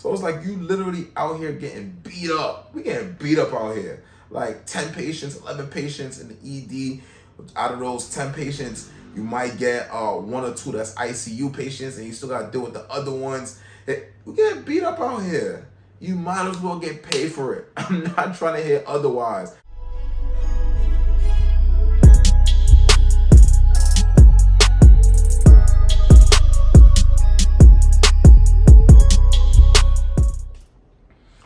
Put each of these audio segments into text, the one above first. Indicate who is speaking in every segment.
Speaker 1: So it's like you literally out here getting beat up. We getting beat up out here. Like 10 patients, 11 patients in the ED. Out of those 10 patients, you might get 1 or 2 that's ICU patients, and you still got to deal with the other ones. We get beat up out here. You might as well get paid for it. I'm not trying to hear otherwise.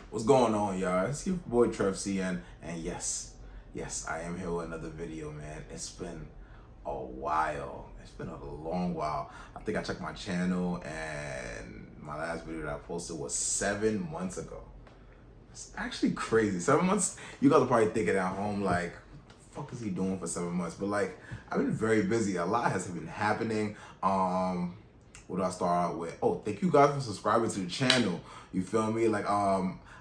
Speaker 1: What's going on, y'all? It's your boy Trev CN, and yes, I am here with another video, man. It's been a while. It's been a long while. I think I checked my channel, and my last video that I posted was 7 months ago. It's actually crazy. 7 months. You guys are probably thinking at home like, what the fuck is he doing for 7 months? But like, I've been very busy. A lot has been happening. What do I start out with? Oh, thank you guys for subscribing to the channel. You feel me? Like,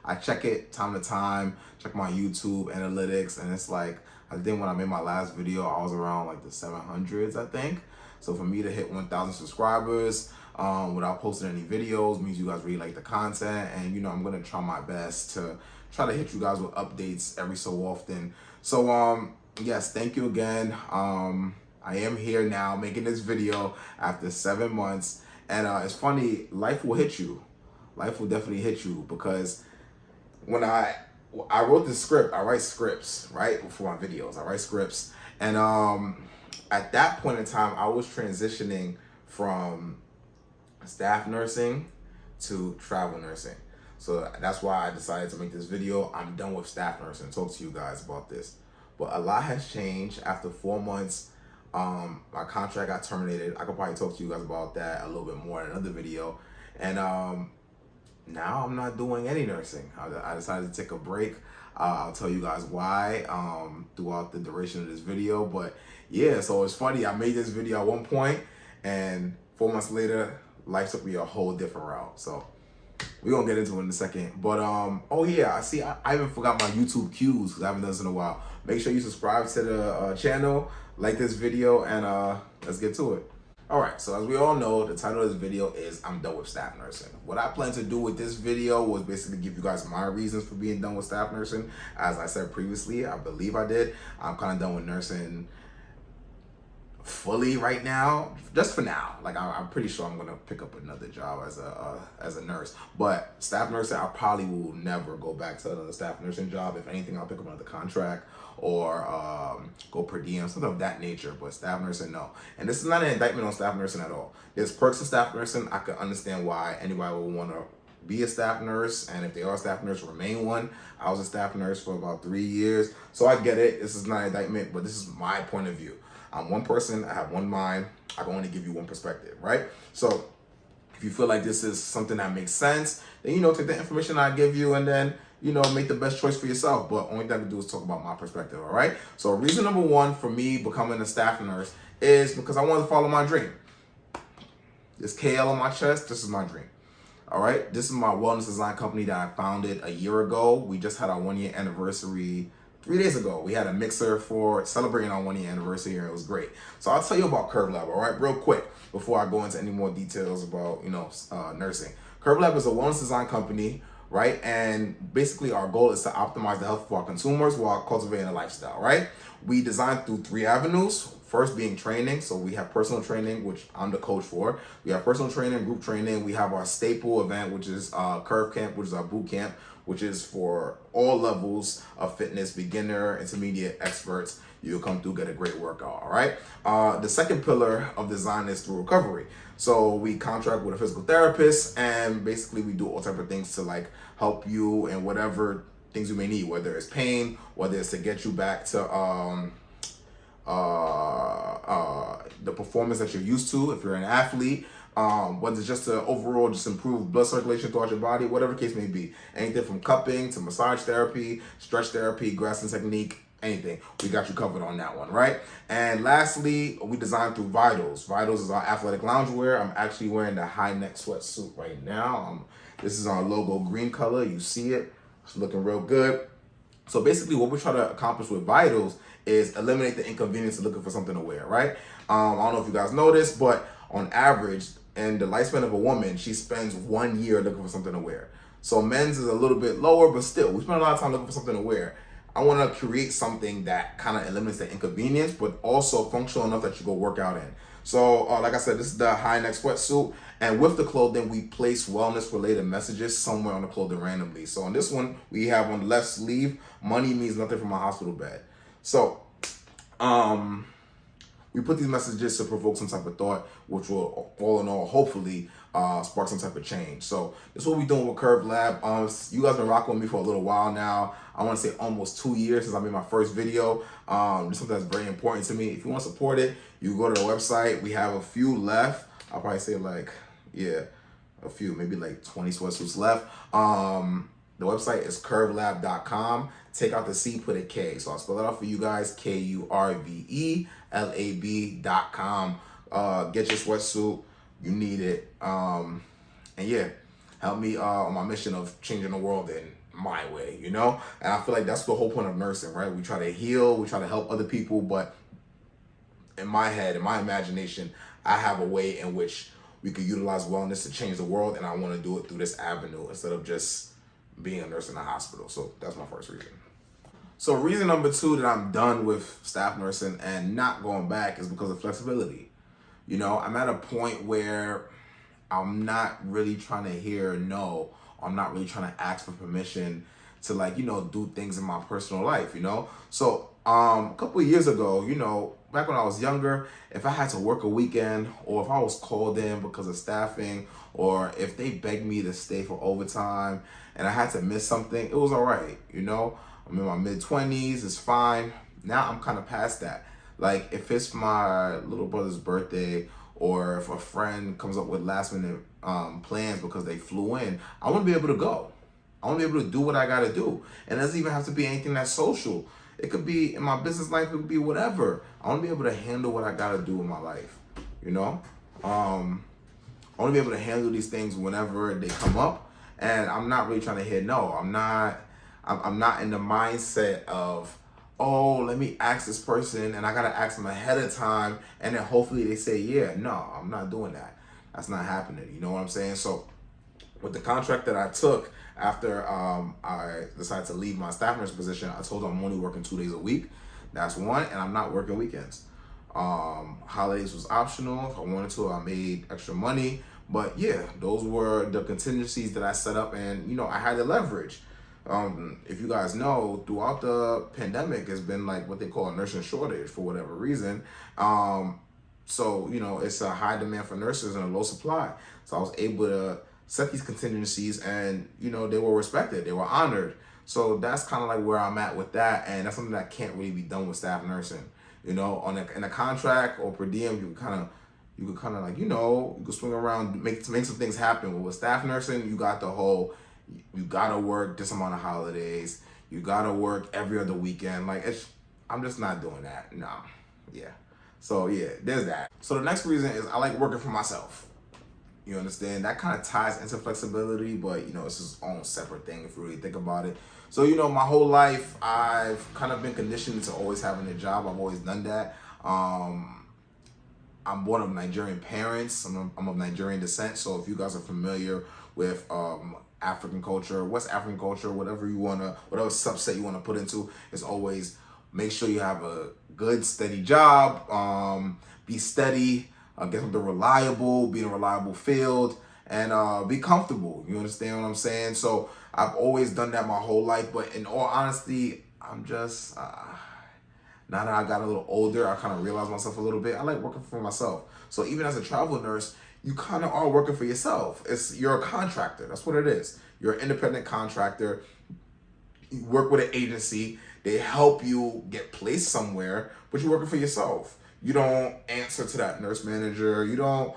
Speaker 1: I check it time to time, check my YouTube analytics, and it's like, I think when I made my last video, I was around like the 700s, I think. So for me to hit 1,000 subscribers without posting any videos means you guys really like the content, and you know, I'm gonna try my best to try to hit you guys with updates every so often. So yes, thank you again. I am here now making this video after 7 months, and it's funny, life will hit you. Life will definitely hit you, because when I wrote the script, I write scripts, right? For my videos, I write scripts. And at that point in time, I was transitioning from staff nursing to travel nursing. So that's why I decided to make this video. I'm done with staff nursing, talk to you guys about this. But a lot has changed. After 4 months, my contract got terminated. I could probably talk to you guys about that a little bit more in another video. And now I'm not doing any nursing. I decided to take a break. I'll tell you guys why throughout the duration of this video. But yeah, so it's funny. I made this video at one point, and 4 months later, life took me a whole different route. So we're gonna get into it in a second. But oh yeah, I even forgot my YouTube cues because I haven't done this in a while. Make sure you subscribe to the channel, like this video, and let's get to it. Alright, so as we all know, the title of this video is I'm done with staff nursing. What I plan to do with this video was basically give you guys my reasons for being done with staff nursing. As I said previously, I believe I did. I'm kind of done with nursing fully right now, just for now. Like, I'm pretty sure I'm gonna pick up another job as a nurse. But staff nursing, I probably will never go back to another staff nursing job. If anything, I'll pick up another contract or go per diem, something of that nature. But staff nursing, no. And this is not an indictment on staff nursing at all. There's perks of staff nursing. I can understand why anybody would want to be a staff nurse, and if they are a staff nurse, remain one. I was a staff nurse for about 3 years, so I get it. This is not an indictment, but this is my point of view. I'm one person, I have one mind, I can only give you one perspective, right? So if you feel like this is something that makes sense, then, you know, take the information I give you and then, you know, make the best choice for yourself. But only thing I can do is talk about my perspective, all right? So reason number one for me becoming a staff nurse is because I wanted to follow my dream. This KL on my chest, this is my dream. All right, this is my wellness design company that I founded a year ago. We just had our 1 year anniversary 3 days ago. We had a mixer for celebrating our 1 year anniversary, and it was great. So I'll tell you about Kurve Lab, all right, real quick, before I go into any more details about, you know, nursing. Kurve Lab is a wellness design company, right? And basically our goal is to optimize the health of our consumers while cultivating a lifestyle, right? We design through 3 avenues. First being training. So we have personal training, which I'm the coach for. We have personal training, group training. We have our staple event, which is Curve Camp, which is our boot camp, which is for all levels of fitness, beginner, intermediate, experts. You'll come through, get a great workout, all right? The second pillar of design is through recovery. So we contract with a physical therapist, and basically we do all type of things to like help you in whatever things you may need, whether it's pain, whether it's to get you back to the performance that you're used to if you're an athlete, whether it's just to overall just improve blood circulation throughout your body, whatever the case may be. Anything from cupping to massage therapy, stretch therapy, grasping technique, anything. We got you covered on that one, right? And lastly, we design through Vitals. Vitals is our athletic loungewear. I'm actually wearing the high neck sweatsuit right now. This is our logo green color. You see it. It's looking real good. So basically what we try to accomplish with Vitals is eliminate the inconvenience of looking for something to wear, right? I don't know if you guys know this, but on average, and the lifespan of a woman, she spends 1 year looking for something to wear. So men's is a little bit lower, but still, we spend a lot of time looking for something to wear. I want to create something that kind of eliminates the inconvenience, but also functional enough that you go work out in. So, like I said, this is the high neck sweatsuit, and with the clothing, we place wellness-related messages somewhere on the clothing randomly. So on this one, we have on the left sleeve, money means nothing from my hospital bed. So, we put these messages to provoke some type of thought, which will, all in all, hopefully spark some type of change. So this is what we're doing with Kurve Lab. You guys been rocking with me for a little while now. I want to say almost 2 years since I made my first video. It's something that's very important to me. If you want to support it, you go to the website. We have a few left. I'll probably say like, yeah, a few, maybe like 20 sweatsuits left. The website is kurvelab.com. Take out the C, put a K. So I'll spell it out for you guys. KURVELAB.com. Get your sweatsuit. You need it. And yeah, help me on my mission of changing the world in my way, you know? And I feel like that's the whole point of nursing, right? We try to heal, we try to help other people, but in my head, in my imagination, I have a way in which we could utilize wellness to change the world, and I want to do it through this avenue instead of just being a nurse in a hospital. So that's my first reason. So reason number 2 that I'm done with staff nursing and not going back is because of flexibility. You know, I'm at a point where I'm not really trying to hear no. I'm not really trying to ask for permission to, like, you know, do things in my personal life, you know? So a couple of years ago, you know, back when I was younger, if I had to work a weekend, or if I was called in because of staffing, or if they begged me to stay for overtime and I had to miss something, it was all right, you know? I'm in my mid-20s, it's fine. Now I'm kind of past that. Like, if it's my little brother's birthday, or if a friend comes up with last-minute plans because they flew in, I want to be able to go. I want to be able to do what I got to do. And it doesn't even have to be anything that's social. It could be in my business life, it could be whatever. I want to be able to handle what I got to do in my life, you know? I want to be able to handle these things whenever they come up, and I'm not really trying to hear no. I'm not in the mindset of, oh, let me ask this person and I gotta ask them ahead of time and then hopefully they say yeah. No, I'm not doing that. That's not happening. You know what I'm saying? So with the contract that I took after I decided to leave my staff nurse position, I told them I'm only working 2 days a week. That's one, and I'm not working weekends. Holidays was optional. If I wanted to, I made extra money. But yeah, those were the contingencies that I set up, and you know, I had the leverage. If you guys know, throughout the pandemic, it's been like what they call a nursing shortage for whatever reason. So, you know, it's a high demand for nurses and a low supply. So I was able to set these contingencies, and, you know, they were respected. They were honored. So that's kind of like where I'm at with that. And that's something that can't really be done with staff nursing. You know, in a contract or per diem, you can kind of like, you know, you can swing around, make some things happen. But with staff nursing, you got the whole, you gotta work this amount of holidays. You gotta work every other weekend. Like, I'm just not doing that. No, yeah. So yeah, there's that. So the next reason is I like working for myself. You understand? That kind of ties into flexibility, but you know, it's its own separate thing if you really think about it. So, you know, my whole life, I've kind of been conditioned to always having a job. I've always done that. I'm born of Nigerian parents. I'm of Nigerian descent. So if you guys are familiar with African culture, West African culture, whatever subset you want to put into, is always make sure you have a good, steady job, be steady, get something reliable, be in a reliable field, and be comfortable. You understand what I'm saying? So I've always done that my whole life, but in all honesty, I'm just, now that I got a little older, I kind of realized myself a little bit. I like working for myself. So even as a travel nurse, you kind of are working for yourself. You're a contractor. That's what it is. You're an independent contractor. You work with an agency. They help you get placed somewhere, but you're working for yourself. You don't answer to that nurse manager. You don't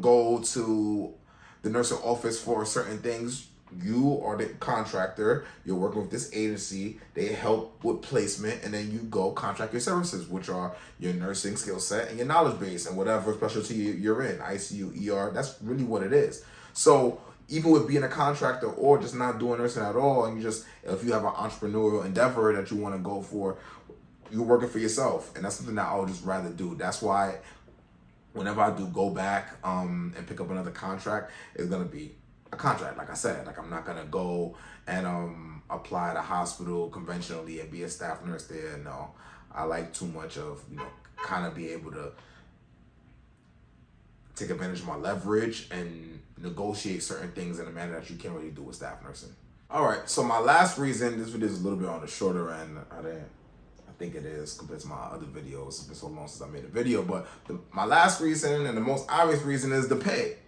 Speaker 1: go to the nursing office for certain things. You are the contractor. You're working with this agency. They help with placement, and then you go contract your services, which are your nursing skill set and your knowledge base and whatever specialty you're in, ICU, ER. That's really what it is. So even with being a contractor or just not doing nursing at all, and if you have an entrepreneurial endeavor that you want to go for, you're working for yourself, and that's something that I would just rather do. That's why whenever I do go back and pick up another contract, it's gonna be a contract. Like I said, like I'm not gonna go and apply at a hospital conventionally and be a staff nurse there. No, I like too much of, kind of be able to take advantage of my leverage and negotiate certain things in a manner that you can't really do with staff nursing. All right, so my last reason, this video is a little bit on the shorter end. I think it is compared to my other videos. It's been so long since I made a video, but my last reason and the most obvious reason is the pay.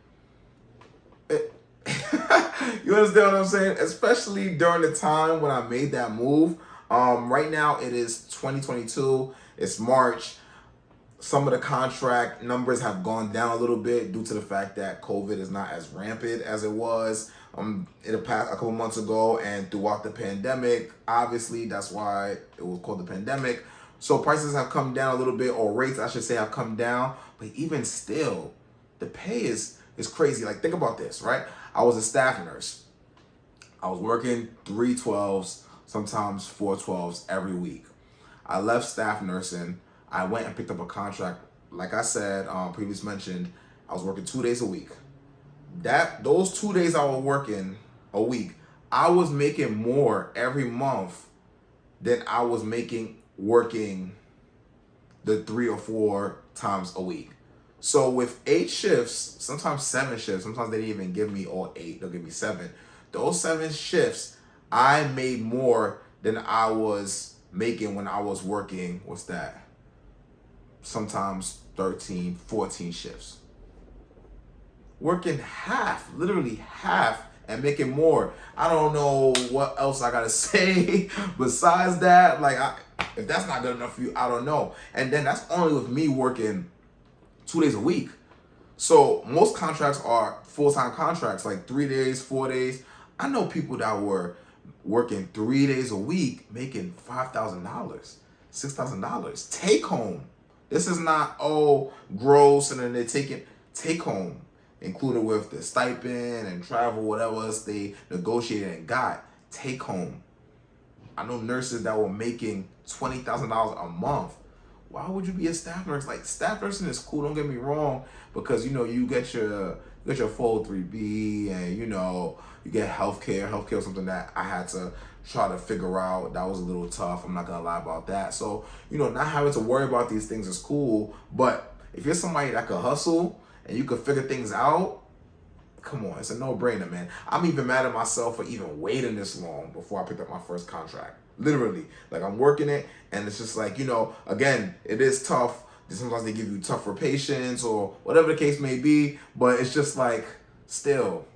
Speaker 1: You understand what I'm saying? Especially during the time when I made that move. Right now it is 2022. It's March. Some of the contract numbers have gone down a little bit due to the fact that COVID is not as rampant as it was in the past a couple months ago and throughout the pandemic. Obviously, that's why it was called the pandemic. So prices have come down a little bit, or rates, I should say, have come down. But even still, the pay is crazy. Like, think about this, right? I was a staff nurse. I was working 312s, sometimes 412s every week. I left staff nursing. I went and picked up a contract. Like I said, previously mentioned, I was working 2 days a week. Those 2 days I was working a week, I was making more every month than I was making working the 3 or 4 times a week. So with 8 shifts, sometimes 7 shifts, sometimes they didn't even give me all 8, they'll give me 7. Those 7 shifts, I made more than I was making when I was working, what's that? Sometimes 13, 14 shifts. Working half, literally half, and making more. I don't know what else I gotta say besides that. Like, if that's not good enough for you, I don't know. And then that's only with me working 2 days a week. So most contracts are full-time contracts, like 3 days, 4 days. I know people that were working 3 days a week, making $5,000, $6,000 take home. This is not, gross, and then they're taking take home, included with the stipend and travel, whatever else they negotiated and got, take home. I know nurses that were making $20,000 a month. Why would you be a staff nurse? Like, staff nursing is cool, don't get me wrong, because you get your 403B, and you get healthcare. Healthcare was something that I had to try to figure out. That was a little tough. I'm not gonna lie about that. So, not having to worry about these things is cool. But if you're somebody that could hustle and you could figure things out, come on, it's a no-brainer, man. I'm even mad at myself for even waiting this long before I picked up my first contract. Literally, like, I'm working it, and it's just like, again, it is tough. Sometimes they give you tougher patients or whatever the case may be, but it's just like, still,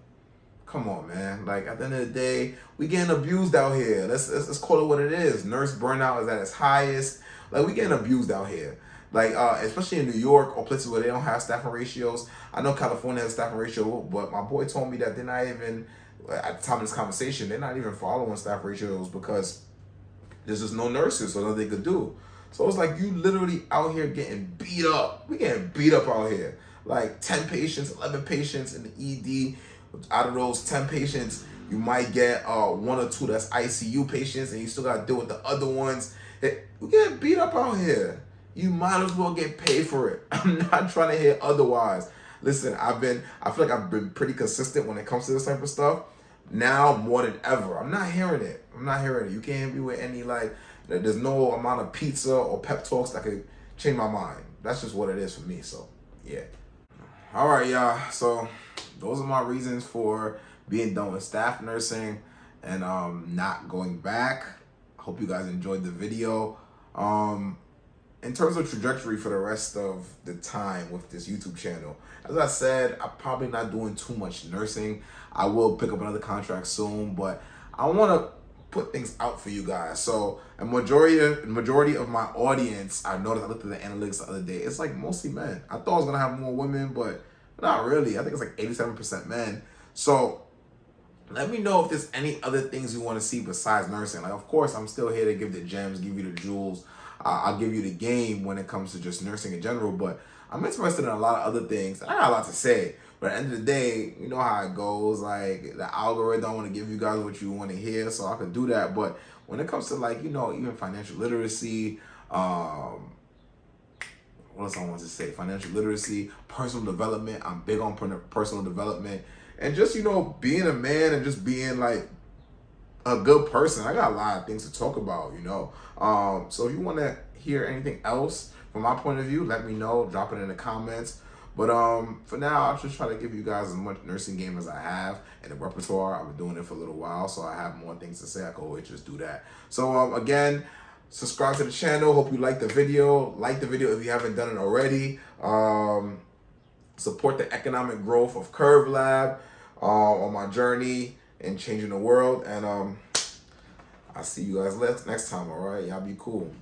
Speaker 1: come on, man. Like, at the end of the day, we getting abused out here. Let's call it what it is. Nurse burnout is at its highest. Like, we getting abused out here. Like, especially in New York or places where they don't have staffing ratios. I know California has a staffing ratio, but my boy told me that they're not even, at the time of this conversation, they're not even following staff ratios because there's just no nurses, so nothing they could do. So it's like, you literally out here getting beat up. We getting beat up out here. Like, 10 patients, 11 patients in the ED. Out of those 10 patients, you might get 1 or 2 that's ICU patients, and you still got to deal with the other ones. We getting beat up out here. You might as well get paid for it. I'm not trying to hear otherwise. Listen, I feel like I've been pretty consistent when it comes to this type of stuff. Now more than ever. I'm not hearing it. You can't hit me with any, like, there's no amount of pizza or pep talks that could change my mind. That's just what it is for me. So, yeah. All right, y'all. So those are my reasons for being done with staff nursing and not going back. I hope you guys enjoyed the video. In terms of trajectory for the rest of the time with this YouTube channel, as I said, I'm probably not doing too much nursing. I will pick up another contract soon, but I want to put things out for you guys. So a majority of my audience, I noticed, I looked at the analytics the other day, it's like mostly men. I thought I was going to have more women, but not really. I think it's like 87% men. So let me know if there's any other things you want to see besides nursing. Like, of course, I'm still here to give the gems, give you the jewels. I'll give you the game when it comes to just nursing in general, but I'm interested in a lot of other things. I got a lot to say, but at the end of the day, you know how it goes. Like, the algorithm, I want to give you guys what you want to hear, so I can do that. But when it comes to, like, even financial literacy, what else I want to say? Financial literacy, personal development. I'm big on personal development. And just, you know, being a man and just being like a good person. I got a lot of things to talk about, you know. So if you want to hear anything else from my point of view, let me know. Drop it in the comments. But for now, I'll just try to give you guys as much nursing game as I have in the repertoire. I've been doing it for a little while, so I have more things to say. I can always just do that. So again, subscribe to the channel. Hope you like the video. Like the video if you haven't done it already. Support the economic growth of Kurve Lab on my journey in changing the world. And I'll see you guys next time, all right? Y'all be cool.